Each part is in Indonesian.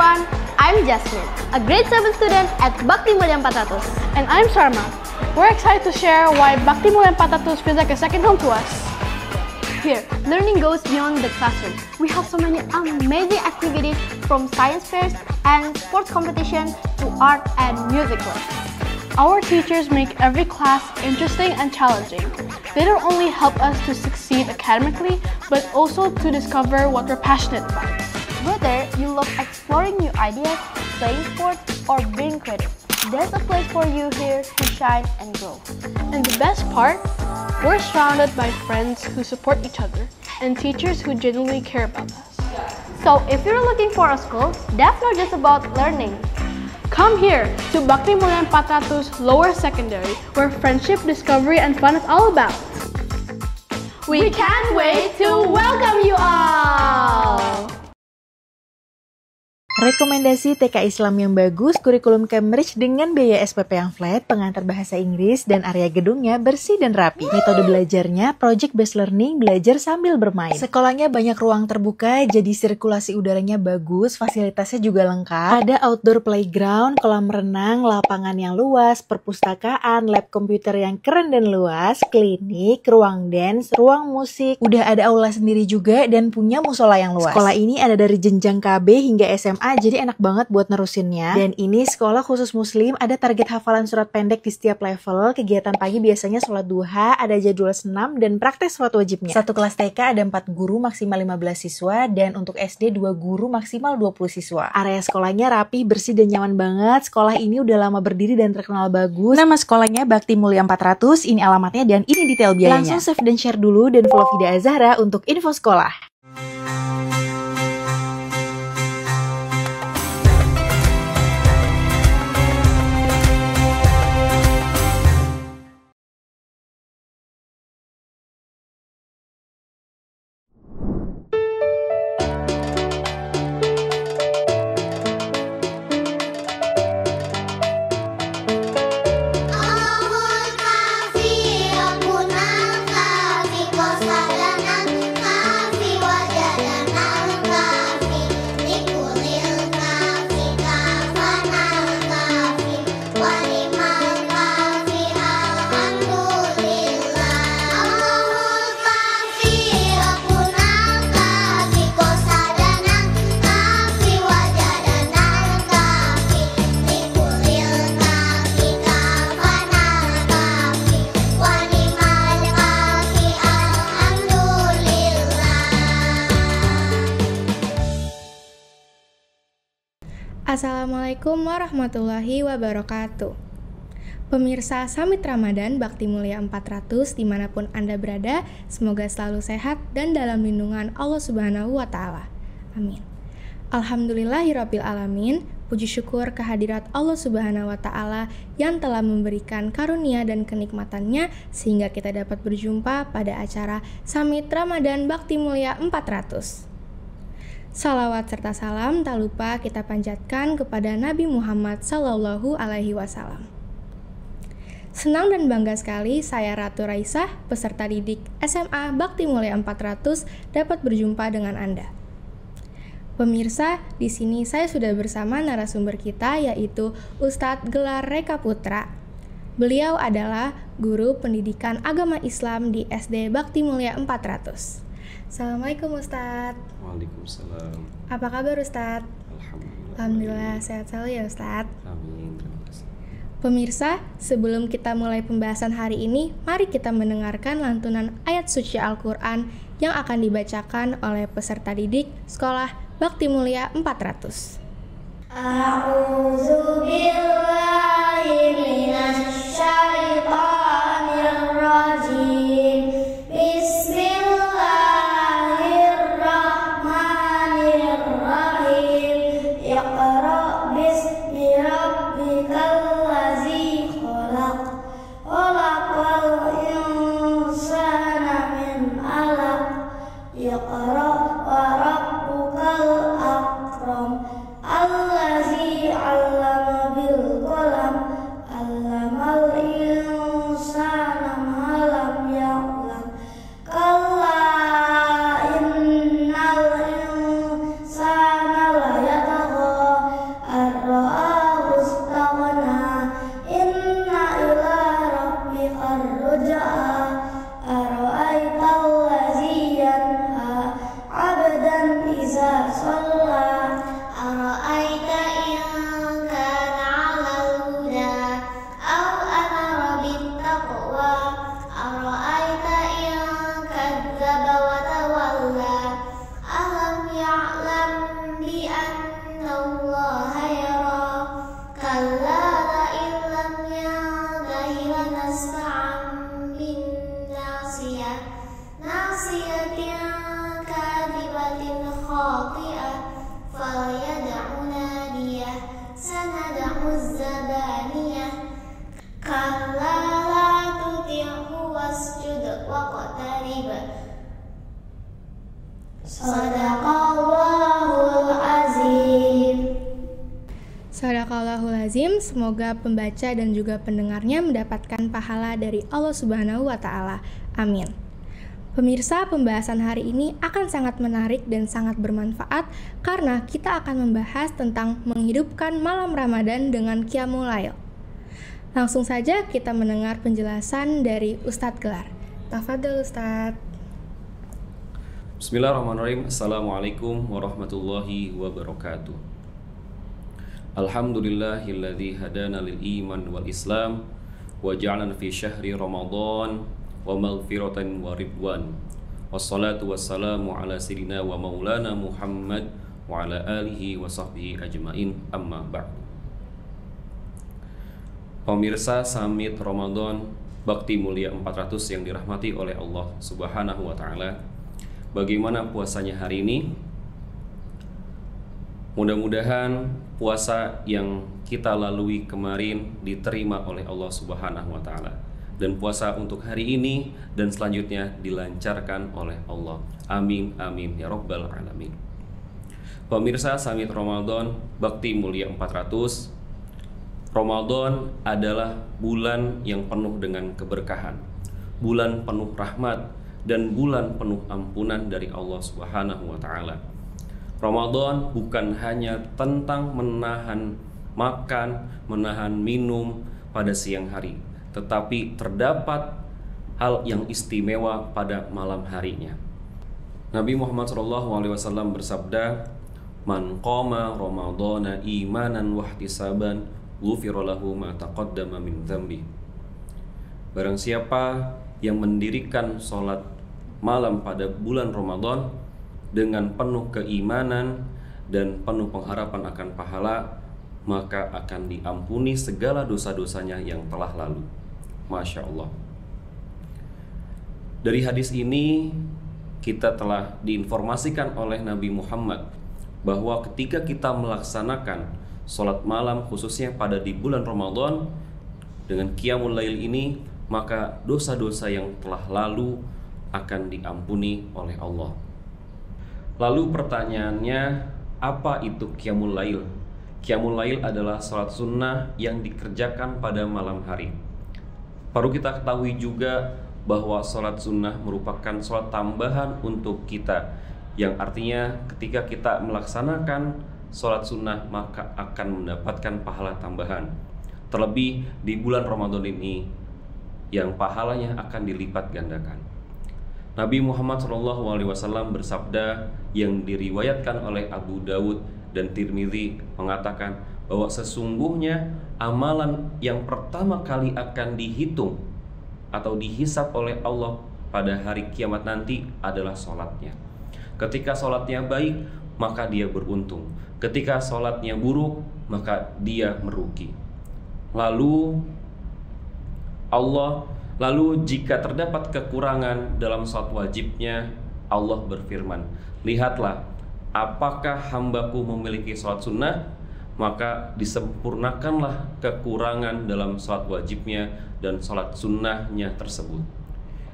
everyone, I'm Jasmine, a grade 7 student at Bakti Mulia 400. And I'm Sharma. We're excited to share why Bakti Mulia 400 feels like a second home to us. Here, learning goes beyond the classroom. We have so many amazing activities from science fairs and sports competition to art and music clubs. Our teachers make every class interesting and challenging. They don't only help us to succeed academically, but also to discover what we're passionate about. Whether you love exploring new ideas, playing sports, or being creative, there's a place for you here to shine and grow. And the best part, we're surrounded by friends who support each other and teachers who genuinely care about us. So if you're looking for a school, that's not just about learning. Come here to Bakti Mulia 400 Lower Secondary, where friendship, discovery, and fun is all about. We can't wait to welcome you all! Rekomendasi TK Islam yang bagus, kurikulum Cambridge dengan biaya SPP yang flat, pengantar bahasa Inggris, dan area gedungnya bersih dan rapi. Metode belajarnya project based learning, belajar sambil bermain. Sekolahnya banyak ruang terbuka, jadi sirkulasi udaranya bagus, fasilitasnya juga lengkap. Ada outdoor playground, kolam renang, lapangan yang luas, perpustakaan, lab komputer yang keren dan luas, klinik, ruang dance, ruang musik. Udah ada aula sendiri juga dan punya musola yang luas. Sekolah ini ada dari jenjang KB hingga SMA, jadi enak banget buat nerusinnya. Dan ini sekolah khusus muslim, ada target hafalan surat pendek di setiap level. Kegiatan pagi biasanya sholat duha, ada jadwal senam, dan praktek sholat wajibnya. Satu kelas TK ada 4 guru maksimal 15 siswa, dan untuk SD 2 guru maksimal 20 siswa. Area sekolahnya rapi, bersih, dan nyaman banget. Sekolah ini udah lama berdiri dan terkenal bagus. Nama sekolahnya Bakti Mulia 400, ini alamatnya dan ini detail biayanya. Langsung save dan share dulu dan follow Vida Azhara untuk info sekolah. Assalamualaikum warahmatullahi wabarakatuh. Pemirsa Summit Ramadan Bakti Mulia 400 dimanapun Anda berada, semoga selalu sehat dan dalam lindungan Allah Subhanahu wa Ta'ala. Amin. Alhamdulillahirabbil alamin. Puji syukur kehadirat Allah Subhanahu wa Ta'ala yang telah memberikan karunia dan kenikmatannya sehingga kita dapat berjumpa pada acara Summit Ramadan Bakti Mulia 400. Salawat serta salam tak lupa kita panjatkan kepada Nabi Muhammad Sallallahu Alaihi Wasallam. Senang dan bangga sekali saya Ratu Raisah, peserta didik SMA Bakti Mulia 400 dapat berjumpa dengan Anda. Pemirsa, di sini saya sudah bersama narasumber kita yaitu Ustadz Gelar Reka Putra. Beliau adalah guru pendidikan agama Islam di SD Bakti Mulia 400. Assalamualaikum Ustadz. Waalaikumsalam. Apa kabar Ustadz? Alhamdulillah sehat selalu ya Ustadz. Amin. Terima kasih. Pemirsa, sebelum kita mulai pembahasan hari ini, mari kita mendengarkan lantunan ayat suci Al-Quran yang akan dibacakan oleh peserta didik Sekolah Bakti Mulia 400. A'udzu billahi minasy syaithanir rajim. Allazi 'allama bil qalam Sadaqallahul azim, semoga pembaca dan juga pendengarnya mendapatkan pahala dari Allah Subhanahu wa Ta'ala. Amin. Pemirsa, pembahasan hari ini akan sangat menarik dan sangat bermanfaat karena kita akan membahas tentang menghidupkan malam Ramadan dengan Qiyamul Lail. Langsung saja kita mendengar penjelasan dari Ustadz Gelar. Tafadhol Ustadz. Bismillahirrahmanirrahim. Assalamualaikum warahmatullahi wabarakatuh. Alhamdulillahilladzi hadana lil iman wal islam wa ja'alana fi syahri Ramadan wa maghfiratan wa ridwan. Wassalatu wassalamu ala sayyidina wa maulana Muhammad wa ala alihi wa sahbihi ajmain, amma ba'du. Pemirsa Summit Ramadan Bakti Mulia 400 yang dirahmati oleh Allah Subhanahu wa Ta'ala, bagaimana puasanya hari ini? Mudah-mudahan puasa yang kita lalui kemarin diterima oleh Allah Subhanahu wa Ta'ala, dan puasa untuk hari ini dan selanjutnya dilancarkan oleh Allah. Amin amin ya rabbal alamin. Pemirsa Summit Ramadan Bakti Mulia 400, Ramadan adalah bulan yang penuh dengan keberkahan, bulan penuh rahmat, dan bulan penuh ampunan dari Allah Subhanahu wa Ta'ala. Ramadan bukan hanya tentang menahan makan, menahan minum pada siang hari, tetapi terdapat hal yang istimewa pada malam harinya. Nabi Muhammad SAW bersabda, "Man qama Ramadana imanan wahtisaban, ghufira lahu ma taqaddama min dzambi." Barang siapa yang mendirikan sholat malam pada bulan Ramadan dengan penuh keimanan dan penuh pengharapan akan pahala, maka akan diampuni segala dosa-dosanya yang telah lalu. Masya Allah. Dari hadis ini kita telah diinformasikan oleh Nabi Muhammad bahwa ketika kita melaksanakan sholat malam khususnya pada di bulan Ramadan dengan Qiyamul Lail ini, maka dosa-dosa yang telah lalu akan diampuni oleh Allah. Lalu pertanyaannya, apa itu Qiyamul Lail? Qiyamul Lail adalah sholat sunnah yang dikerjakan pada malam hari. Perlu kita ketahui juga bahwa sholat sunnah merupakan sholat tambahan untuk kita, yang artinya ketika kita melaksanakan sholat sunnah maka akan mendapatkan pahala tambahan. Terlebih di bulan Ramadan ini yang pahalanya akan dilipat gandakan. Nabi Muhammad SAW bersabda yang diriwayatkan oleh Abu Dawud dan Tirmidzi mengatakan bahwa sesungguhnya amalan yang pertama kali akan dihitung atau dihisab oleh Allah pada hari kiamat nanti adalah sholatnya. Ketika sholatnya baik, maka dia beruntung. Ketika sholatnya buruk, maka dia merugi. Lalu jika terdapat kekurangan dalam sholat wajibnya, Allah berfirman, "Lihatlah, apakah hambaku memiliki sholat sunnah, maka disempurnakanlah kekurangan dalam sholat wajibnya dan sholat sunnahnya tersebut."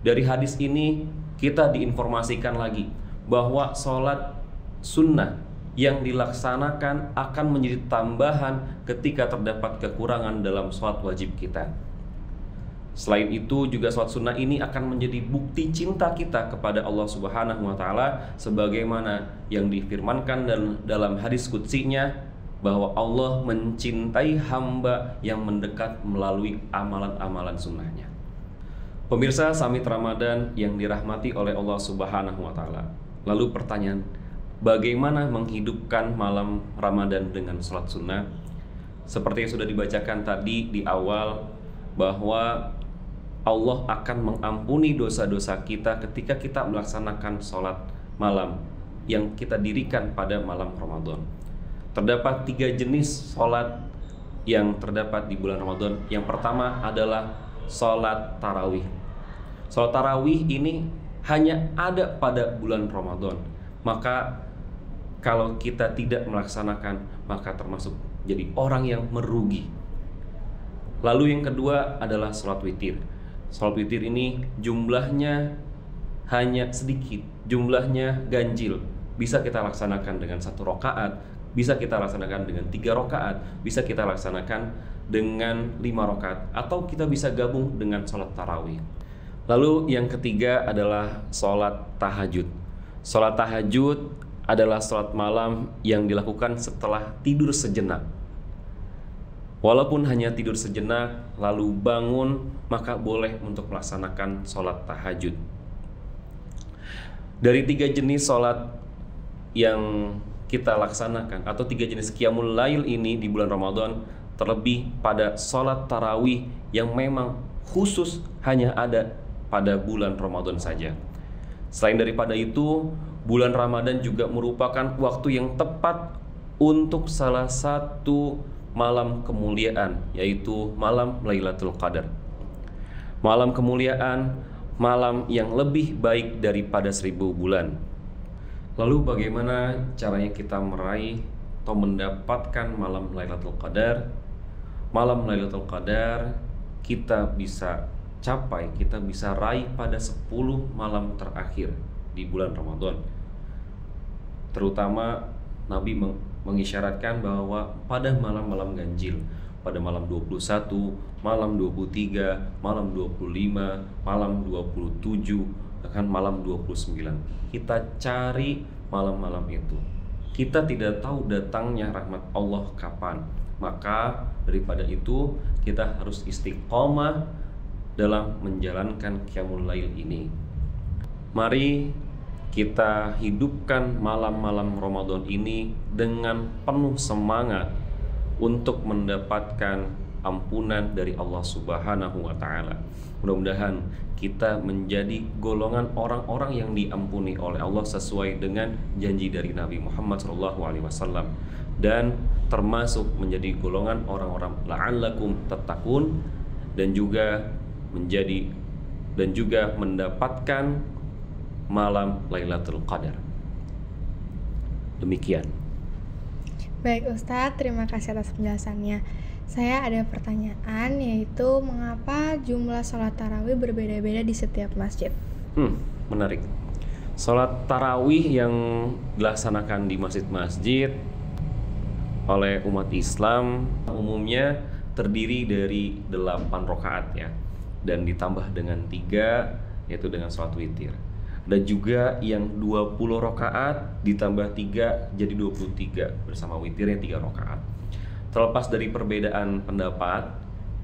Dari hadis ini kita diinformasikan lagi bahwa sholat sunnah yang dilaksanakan akan menjadi tambahan ketika terdapat kekurangan dalam sholat wajib kita. Selain itu juga sholat sunnah ini akan menjadi bukti cinta kita kepada Allah Subhanahu wa Ta'ala, sebagaimana yang difirmankan dalam hadis qudsinya bahwa Allah mencintai hamba yang mendekat melalui amalan-amalan sunnahnya. Pemirsa Summit Ramadan yang dirahmati oleh Allah Subhanahu wa Ta'ala, lalu pertanyaan, bagaimana menghidupkan malam Ramadan dengan sholat sunnah? Seperti yang sudah dibacakan tadi di awal, bahwa Allah akan mengampuni dosa-dosa kita ketika kita melaksanakan sholat malam yang kita dirikan pada malam Ramadan. Terdapat 3 jenis sholat yang terdapat di bulan Ramadan. Yang pertama adalah sholat tarawih. Sholat tarawih ini hanya ada pada bulan Ramadan. Maka kalau kita tidak melaksanakan, maka termasuk jadi orang yang merugi. Lalu yang kedua adalah sholat witir. Sholat witir ini jumlahnya hanya sedikit, jumlahnya ganjil. Bisa kita laksanakan dengan 1 rakaat, bisa kita laksanakan dengan 3 rakaat, bisa kita laksanakan dengan 5 rakaat, atau kita bisa gabung dengan sholat tarawih. Lalu yang ketiga adalah sholat tahajud. Sholat tahajud adalah sholat malam yang dilakukan setelah tidur sejenak. Walaupun hanya tidur sejenak lalu bangun, maka boleh untuk melaksanakan sholat tahajud. Dari 3 jenis sholat yang kita laksanakan atau 3 jenis qiyamul lail ini di bulan Ramadan, terlebih pada sholat tarawih yang memang khusus hanya ada pada bulan Ramadan saja. Selain daripada itu, bulan Ramadan juga merupakan waktu yang tepat untuk salah satu malam kemuliaan, yaitu malam Lailatul Qadar. Malam kemuliaan, malam yang lebih baik daripada 1000 bulan. Lalu bagaimana caranya kita meraih atau mendapatkan malam Lailatul Qadar? Malam Lailatul Qadar kita bisa capai, kita bisa raih pada 10 malam terakhir di bulan Ramadan. Terutama Nabi mengisyaratkan bahwa pada malam-malam ganjil, pada malam 21, malam 23, malam 25, malam 27, bahkan malam 29. Kita cari malam-malam itu. Kita tidak tahu datangnya rahmat Allah kapan. Maka daripada itu kita harus istiqomah dalam menjalankan qiyamul lail ini. Mari kita hidupkan malam-malam Ramadan ini dengan penuh semangat untuk mendapatkan ampunan dari Allah Subhanahu wa Ta'ala. Mudah-mudahan kita menjadi golongan orang-orang yang diampuni oleh Allah sesuai dengan janji dari Nabi Muhammad SAW, dan termasuk menjadi golongan orang-orang la'allakum tattaqun, dan juga mendapatkan malam Lailatul Qadar. Demikian. Baik Ustadz, terima kasih atas penjelasannya. Saya ada pertanyaan, yaitu mengapa jumlah sholat tarawih berbeda-beda di setiap masjid? Menarik. Sholat tarawih yang dilaksanakan di masjid-masjid oleh umat Islam umumnya terdiri dari 8 rakaat ya, dan ditambah dengan 3, yaitu dengan sholat witir. Dan juga yang 20 rakaat ditambah 3 jadi 23 bersama witirnya 3 rakaat. Terlepas dari perbedaan pendapat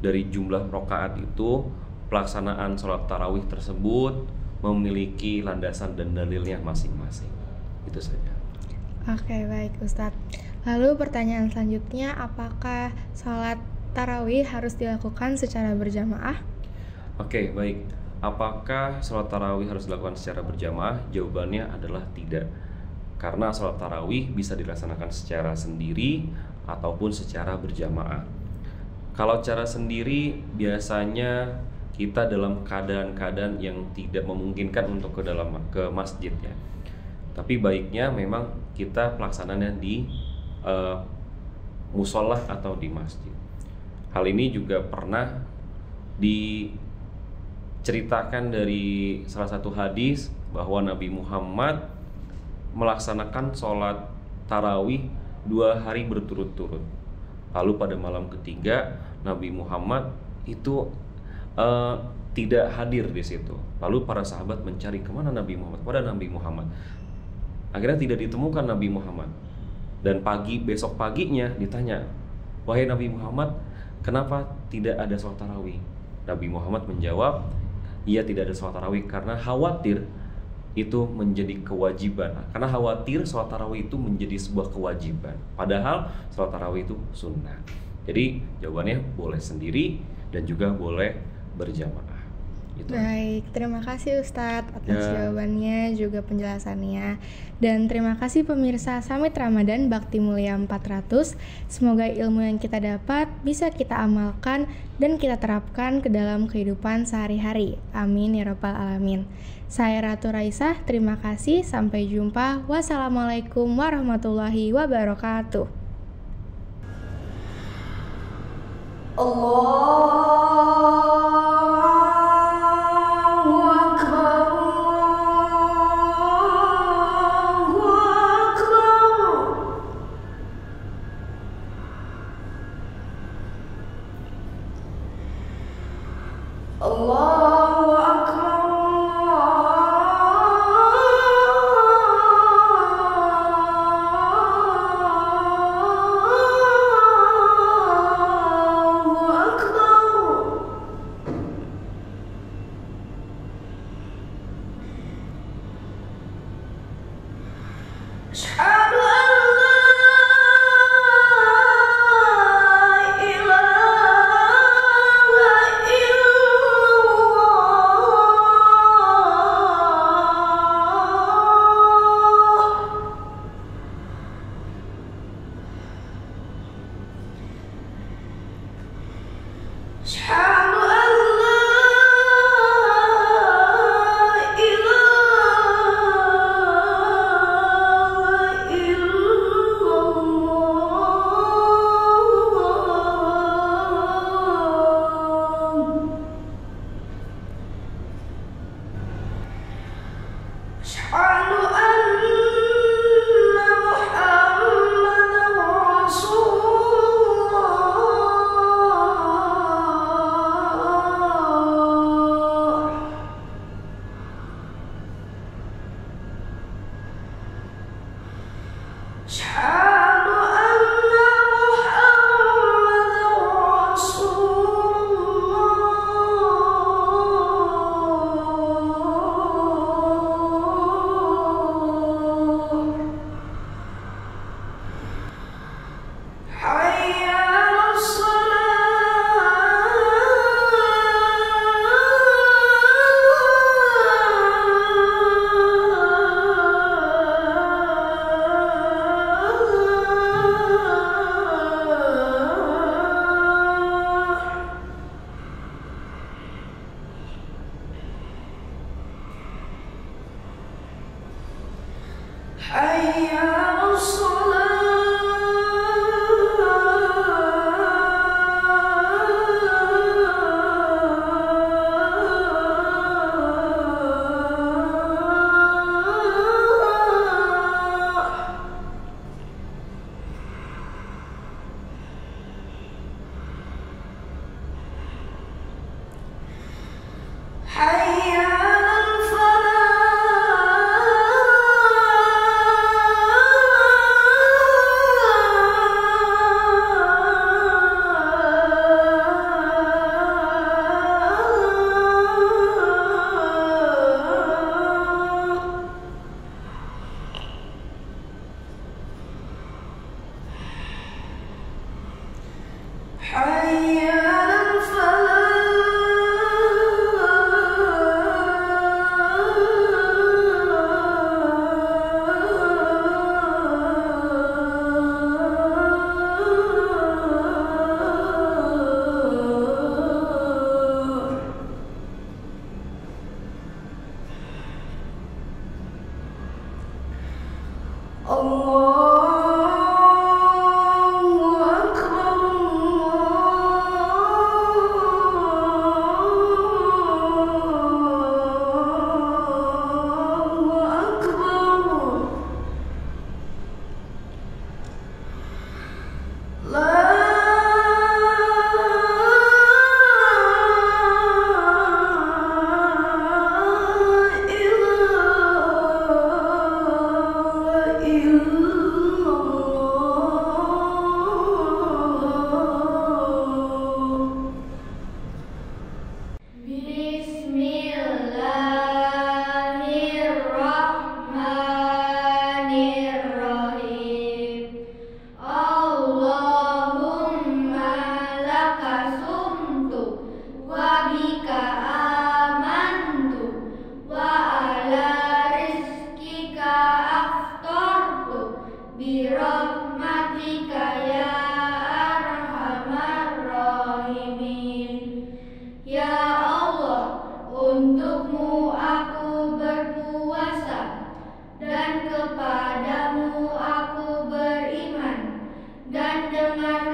dari jumlah rakaat itu, pelaksanaan sholat tarawih tersebut memiliki landasan dan dalilnya masing-masing. Itu saja. Oke, baik Ustadz. Lalu pertanyaan selanjutnya, apakah sholat tarawih harus dilakukan secara berjamaah? Oke, baik. Apakah sholat tarawih harus dilakukan secara berjamaah? Jawabannya adalah tidak. Karena sholat tarawih bisa dilaksanakan secara sendiri ataupun secara berjamaah. Kalau cara sendiri biasanya kita dalam keadaan-keadaan yang tidak memungkinkan untuk ke masjid ya. Tapi baiknya memang kita pelaksananya di musola atau di masjid. Hal ini juga pernah diceritakan dari salah satu hadis bahwa Nabi Muhammad melaksanakan sholat tarawih 2 hari berturut-turut. Lalu pada malam ketiga Nabi Muhammad itu tidak hadir di situ. Lalu para sahabat mencari kemana Nabi Muhammad, pada Nabi Muhammad. Akhirnya tidak ditemukan Nabi Muhammad. Dan besok paginya ditanya, wahai Nabi Muhammad, kenapa tidak ada sholat tarawih? Nabi Muhammad menjawab, ia tidak ada sholat tarawih karena khawatir itu menjadi kewajiban. Karena khawatir sholat tarawih itu menjadi sebuah kewajiban, padahal sholat tarawih itu sunnah. Jadi jawabannya boleh sendiri dan juga boleh berjamaah. Gitu. Baik, terima kasih Ustadz atas jawabannya juga penjelasannya. Dan terima kasih pemirsa Summit Ramadan Bakti Mulia 400. Semoga ilmu yang kita dapat bisa kita amalkan dan kita terapkan ke dalam kehidupan sehari-hari. Amin ya rabbal alamin. Saya Ratu Raisah, terima kasih. Sampai jumpa. Wassalamualaikum warahmatullahi wabarakatuh. Allahu Akbar. Asyhadu an la ilaha illallah. Asyhadu an la Asyhadu anna Muhammadan Rasulullah. Asyhadu anna Muhammadan Rasulullah. Hayya 'alas salah. Hayya 'alas salah. Hayya 'alal falah. Hayya 'alal falah. Allahu Akbar. Allahu Akbar. La ilaha illallah. Bismillahirrahmanirrahim. Allahumma laka sumtu wa bika amantu wa ala rizkika aftartu bi rahmatika ya arhamar rahimin. Ya Allah, untukmu aku berpuasa dan kepadamu aku beriman, dan dengan